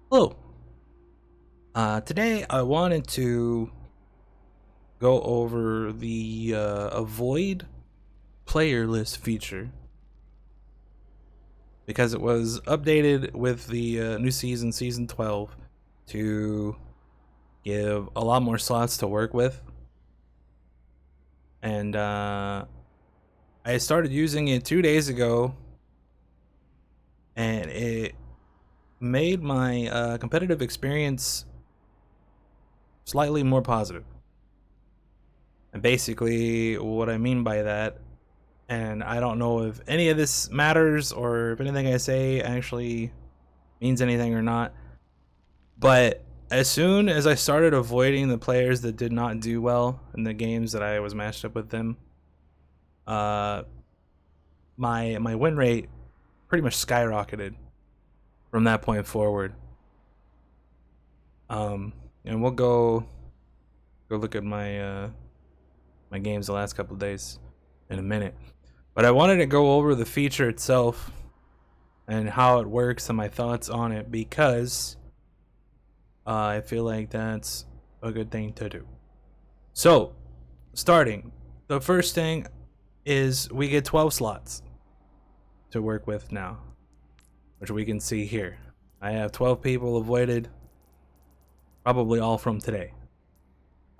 Hello. Today I wanted to go over the avoid player list feature because it was updated with the new season, season 12, to give a lot more slots to work with. And I started using it 2 days ago, and it made my competitive experience slightly more positive. And basically, what I mean by that, and I don't know if any of this matters or if anything I say actually means anything or not, but as soon as I started avoiding the players that did not do well in the games that I was matched up with them, uh, my win rate pretty much skyrocketed from that point forward. Um, and we'll go look at my games the last couple of days in a minute. But I wanted to go over the feature itself and how it works and my thoughts on it because I feel like that's a good thing to do. So, starting, the first thing is we get 12 slots to work with now, which we can see here. I have 12 people avoided, probably all from today.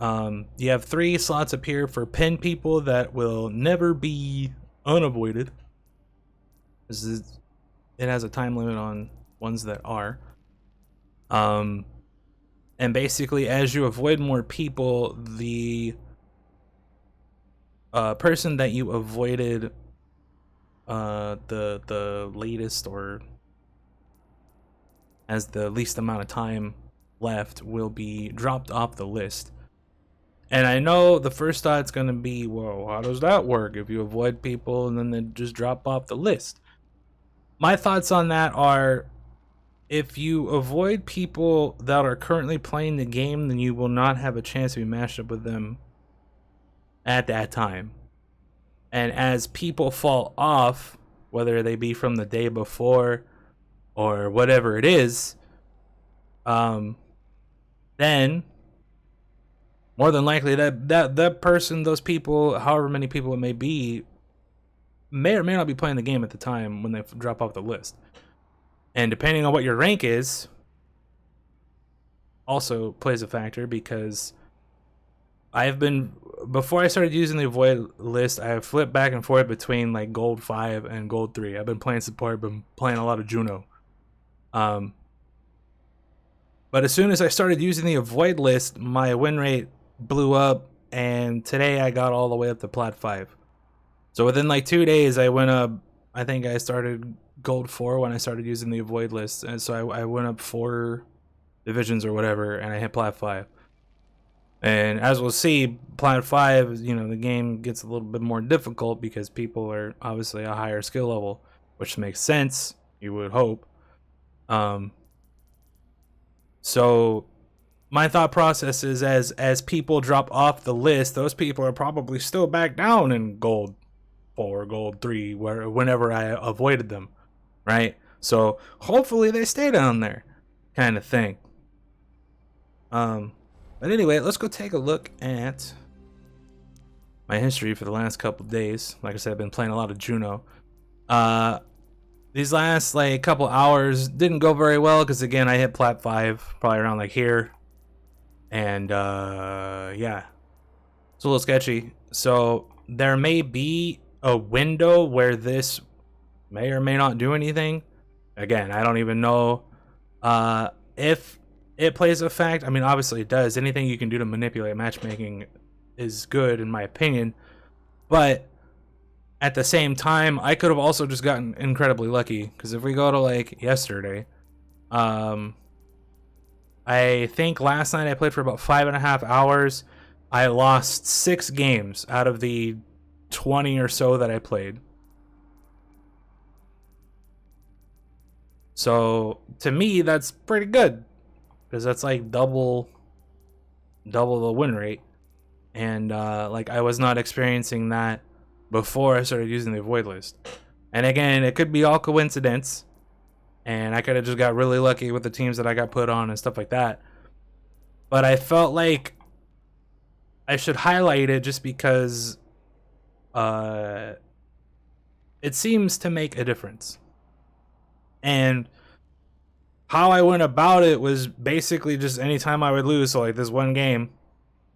You have 3 slots appear for pin people that will never be unavoided. It has a time limit on ones that are. Um, and basically, as you avoid more people, the person that you avoided the latest or has the least amount of time left will be dropped off the list. And I know the first thought's gonna be, whoa, how does that work? If you avoid people and then they just drop off the list. My thoughts on that are, if you avoid people that are currently playing the game, then you will not have a chance to be matched up with them at that time. And as people fall off, whether they be from the day before or whatever it is, then more than likely that person, those people, however many people it may be, may or may not be playing the game at the time when they drop off the list. And depending on what your rank is, also plays a factor because I've been, before I started using the avoid list, I have flipped back and forth between like gold 5 and gold 3. I've been playing support, been playing a lot of Juno. But as soon as I started using the avoid list, my win rate blew up, and today I got all the way up to plat 5. So within like 2 days, I went up. I think I started gold 4 when I started using the avoid list, and so I went up 4 divisions or whatever, and I hit plat 5. And as we'll see, plat 5, the game gets a little bit more difficult because people are obviously a higher skill level, which makes sense, you would hope. So my thought process is, as people drop off the list, those people are probably still back down in gold 4, gold 3, whenever I avoided them, right? So hopefully they stay down there, kind of thing. But anyway, let's go take a look at my history for the last couple days. Like I said, I've been playing a lot of Juno. These last like couple hours didn't go very well because again I hit plat 5 probably around like here, and yeah, it's a little sketchy. So there may be a window where this may or may not do anything. Again, I don't even know if it plays a fact. I mean, obviously it does. Anything you can do to manipulate matchmaking is good in my opinion, but at the same time, I could have also just gotten incredibly lucky, because if we go to like yesterday, I think last night I played for about 5.5 hours. I lost 6 games out of the 20 or so that I played. So to me, that's pretty good, because that's like double the win rate, and like I was not experiencing that before I started using the avoid list. And again, it could be all coincidence. and I could have just got really lucky with the teams that I got put on and stuff like that. But I felt like I should highlight it just because it seems to make a difference. And how I went about it was basically just anytime I would lose, so like this one game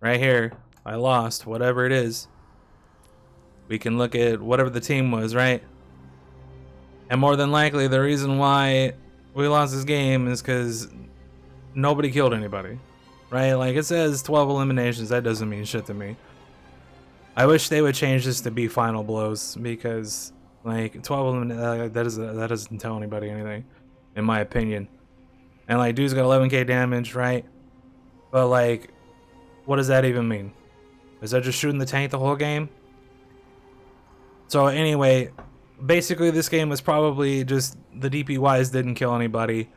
right here, I lost, whatever it is. We can look at whatever the team was, right? And more than likely, the reason why we lost this game is because nobody killed anybody, right? Like it says 12 eliminations, that doesn't mean shit to me. I wish they would change this to be final blows, because like 12 eliminations, that doesn't tell anybody anything, in my opinion. And like dude's got 11k damage, right? But like, what does that even mean? Is that just shooting the tank the whole game? So anyway, basically this game was probably just the DPYs didn't kill anybody,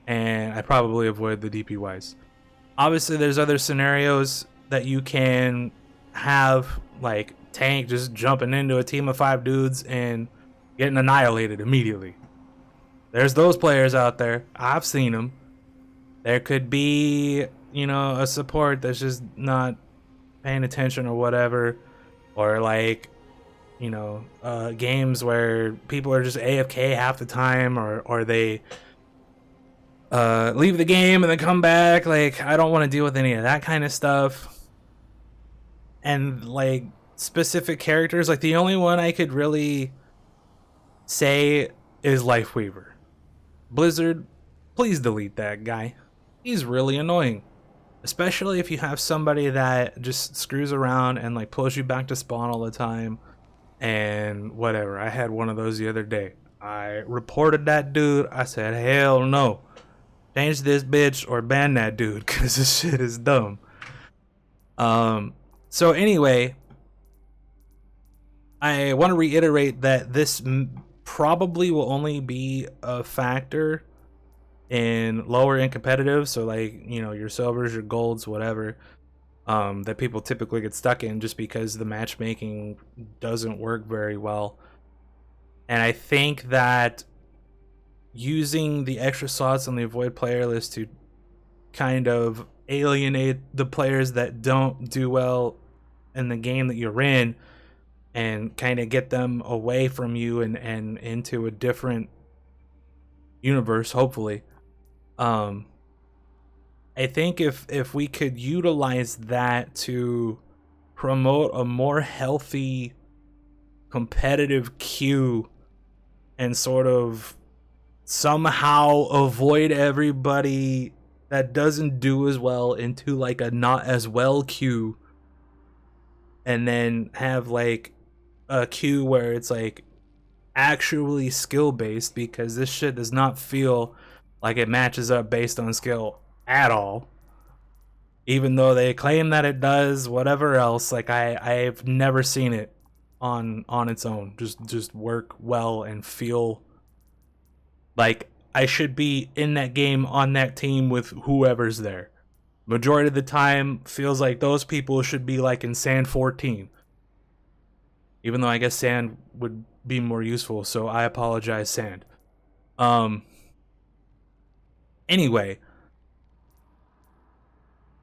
and I probably avoid the DPYs. Obviously there's other scenarios that you can have, like tank just jumping into a team of 5 dudes and getting annihilated immediately. There's those players out there. I've seen them. There could be, you know, a support that's just not paying attention or whatever, or like, you know, games where people are just AFK half the time, or they leave the game and then come back. Like, I don't want to deal with any of that kind of stuff. And like specific characters, like the only one I could really say is Lifeweaver. Blizzard, please delete that guy. He's really annoying. Especially if you have somebody that just screws around and like pulls you back to spawn all the time and whatever. I had one of those the other day. I reported that dude. I said, hell no. Change this bitch or ban that dude, because this shit is dumb. So anyway, I want to reiterate that this probably will only be a factor in lower end competitive, so like, you know, your silvers, your golds, whatever, that people typically get stuck in just because the matchmaking doesn't work very well. And I think that using the extra slots on the avoid player list to kind of alienate the players that don't do well in the game that you're in and kind of get them away from you and into a different universe, hopefully. I think if we could utilize that to promote a more healthy competitive queue and sort of somehow avoid everybody that doesn't do as well into like a not as well queue, and then have like a queue where it's like actually skill based, because this shit does not feel like it matches up based on skill at all, even though they claim that it does. Whatever else, like I've never seen it on its own just work well and feel like I should be in that game on that team with whoever's there. Majority of the time feels like those people should be like in Sand 14, even though I guess Sand would be more useful, so I apologize, Sand. Anyway,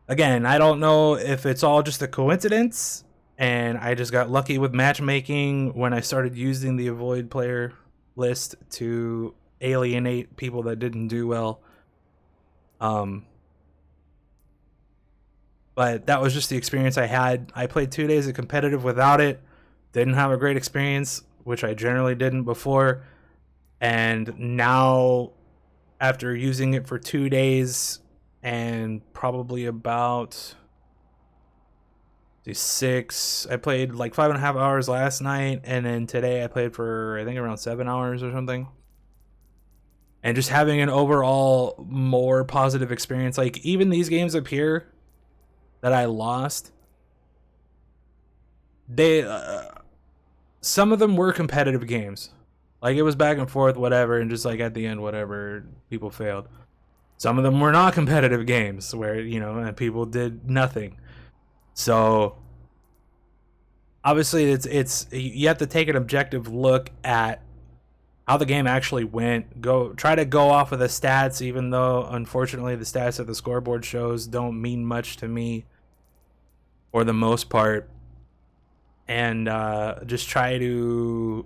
again, I don't know if it's all just a coincidence and I just got lucky with matchmaking when I started using the avoid player list to alienate people that didn't do well. But that was just the experience I had. I played 2 days of competitive without it. Didn't have a great experience, which I generally didn't before. And now, after using it for 2 days and probably about 6, I played like 5.5 hours last night, and then today I played for I think around 7 hours or something. And just having an overall more positive experience. Like even these games up here that I lost, they some of them were competitive games. Like it was back and forth, whatever, and just like at the end, whatever, people failed. Some of them were not competitive games where, you know, and people did nothing. So obviously it's you have to take an objective look at how the game actually went. Try to go off of the stats, even though unfortunately the stats that the scoreboard shows don't mean much to me for the most part, and just try to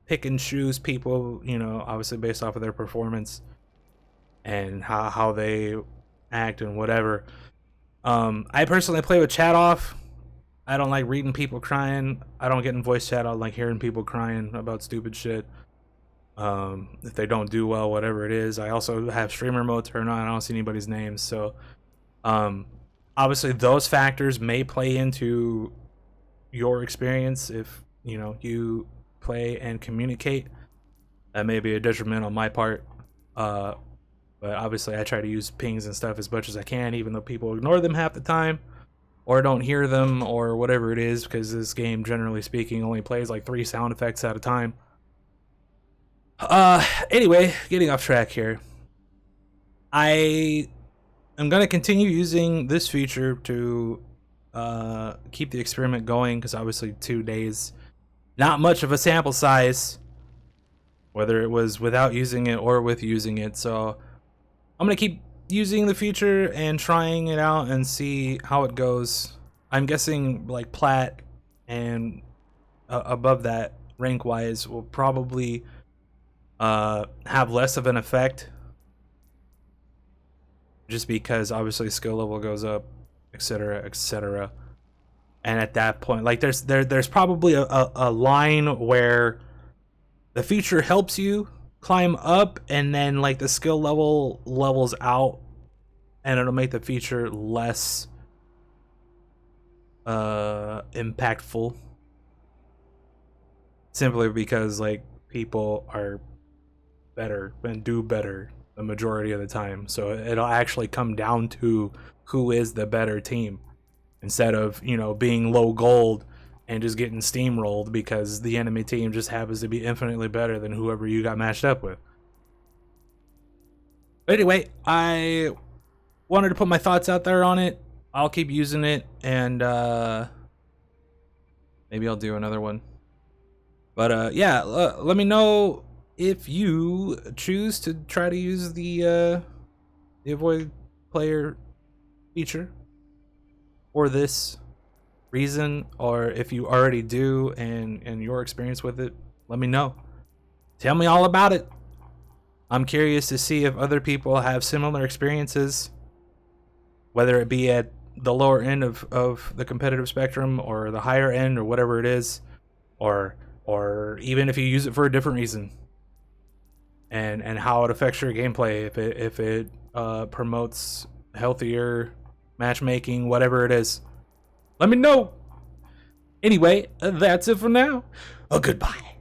pick and choose people, you know, obviously based off of their performance and how they act and whatever. I personally play with chat off. I don't like reading people crying. I don't get in voice chat. I don't like hearing people crying about stupid shit. If they don't do well, whatever it is. I also have streamer mode turned on. I don't see anybody's names. So obviously those factors may play into your experience if, you know, you play and communicate. That may be a detriment on my part. But obviously I try to use pings and stuff as much as I can, even though people ignore them half the time or don't hear them or whatever it is, because this game, generally speaking, only plays like 3 sound effects at a time. Anyway, getting off track here. I am going to continue using this feature to keep the experiment going, because obviously 2 days, not much of a sample size, whether it was without using it or with using it. So I'm going to keep using the feature and trying it out and see how it goes. I'm guessing like plat and above that rank wise will probably have less of an effect, just because obviously skill level goes up, etc., etc. And at that point, like there's probably a line where the feature helps you climb up, and then like the skill level levels out, and it'll make the feature less impactful, simply because like people are better and do better the majority of the time. So it'll actually come down to who is the better team, instead of, you know, being low gold and just getting steamrolled because the enemy team just happens to be infinitely better than whoever you got matched up with. But anyway, I wanted to put my thoughts out there on it. I'll keep using it, and maybe I'll do another one. But yeah, let me know if you choose to try to use the avoid player feature for this reason, or if you already do and your experience with it. Let me know. Tell me all about it. I'm curious to see if other people have similar experiences, whether it be at the lower end of the competitive spectrum or the higher end or whatever it is, or even if you use it for a different reason, and how it affects your gameplay, if it promotes healthier matchmaking, whatever it is. Let me know. Anyway, that's it for now. Goodbye.